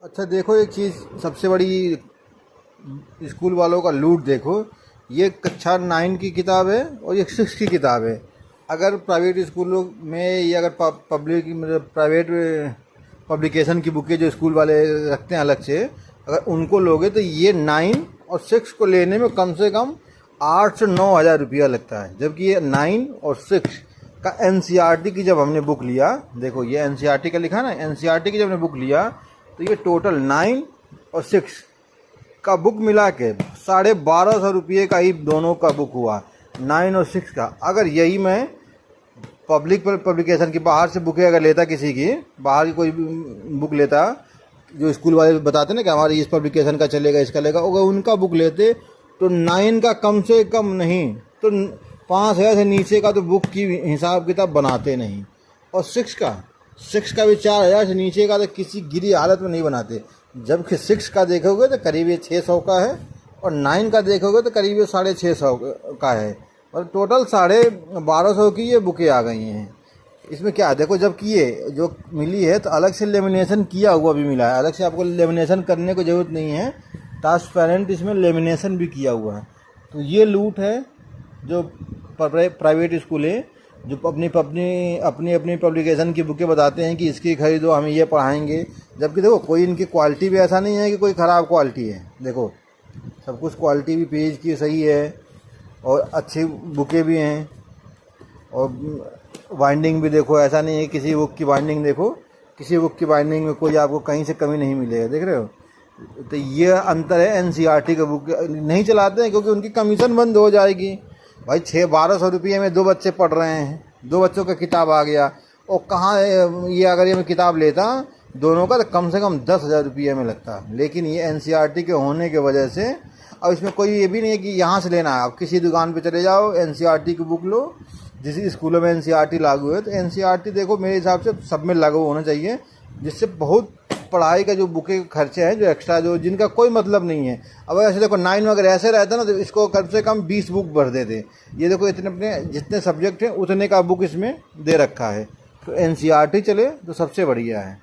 अच्छा देखो एक चीज़ सबसे बड़ी स्कूल वालों का लूट देखो। ये कक्षा 9 की किताब है और ये 6 की किताब है। अगर प्राइवेट स्कूलों में या अगर पब्लिक मतलब प्राइवेट पब्लिकेशन की बुकें जो स्कूल वाले रखते हैं अलग से, अगर उनको लोगे तो ये 9 और 6 को लेने में कम से कम 8 से 9 हज़ार रुपया लगता है। जबकि ये 9 और 6 का एनसीईआरटी की जब हमने बुक लिया, देखो ये एनसीईआरटी का लिखा ना, एनसीईआरटी की जब हमने बुक लिया तो ये टोटल 9 और 6 का बुक मिला के 1250 रुपये का ही दोनों का बुक हुआ, 9 और 6 का। अगर यही मैं पब्लिक पब्लिकेशन की बाहर से बुकें अगर लेता, किसी की बाहर की कोई बुक लेता जो स्कूल वाले बताते ना कि हमारी इस पब्लिकेशन का चलेगा इसका लेगा, अगर उनका बुक लेते तो 9 का कम से कम नहीं तो 5 हज़ार से नीचे का तो बुक की हिसाब किताब बनाते नहीं। और 6 का भी 4 हज़ार से नीचे का तो किसी गिरी हालत में नहीं बनाते। जबकि 6 का देखोगे तो करीब 600 का है और 9 का देखोगे तो करीब 650 का है, और टोटल 1250 की ये बुकें आ गई हैं। इसमें क्या देखो, जबकि ये जो मिली है तो अलग से लेमिनेशन किया हुआ भी मिला है, अलग से आपको लेमिनेशन करने की ज़रूरत नहीं है, ट्रांसपेरेंट इसमें लेमिनेशन भी किया हुआ है। तो ये लूट है जो प्राइवेट स्कूलें जो अपनी अपनी पब्लिकेशन की बुकें बताते हैं कि इसकी खरीदो, हमें ये पढ़ाएंगे। जबकि देखो कोई इनकी क्वालिटी भी ऐसा नहीं है कि कोई ख़राब क्वालिटी है, देखो सब कुछ क्वालिटी भी पेज की सही है और अच्छी बुकें भी हैं। और बाइंडिंग भी देखो, ऐसा नहीं है किसी बुक की बाइंडिंग देखो, किसी बुक की बाइंडिंग में कोई आपको कहीं से कमी नहीं मिलेगा, देख रहे हो। तो ये अंतर है, एनसीईआरटी का बुक नहीं चलाते हैं क्योंकि उनकी कमीशन बंद हो जाएगी। भाई 1200 रुपये में 2 बच्चे पढ़ रहे हैं, 2 बच्चों का किताब आ गया, और कहाँ ये अगर ये मैं किताब लेता दोनों का तो कम से कम 10 हज़ार रुपये में लगता। लेकिन ये एनसीईआरटी के होने की वजह से अब इसमें कोई ये भी नहीं है कि यहाँ से लेना है, आप किसी दुकान पे चले जाओ एनसीईआरटी की बुक लो। जिस स्कूलों में एनसीईआरटी लागू है तो एनसीईआरटी देखो मेरे हिसाब से सब में लागू होना चाहिए, जिससे बहुत पढ़ाई का जो बुके खर्चे हैं जो एक्स्ट्रा जो जिनका कोई मतलब नहीं है। अब ऐसे देखो 9 अगर ऐसे रहता ना तो इसको कम से कम 20 बुक भर देते। ये देखो इतने अपने जितने सब्जेक्ट हैं उतने का बुक इसमें दे रखा है। तो एनसीईआरटी चले तो सबसे बढ़िया है।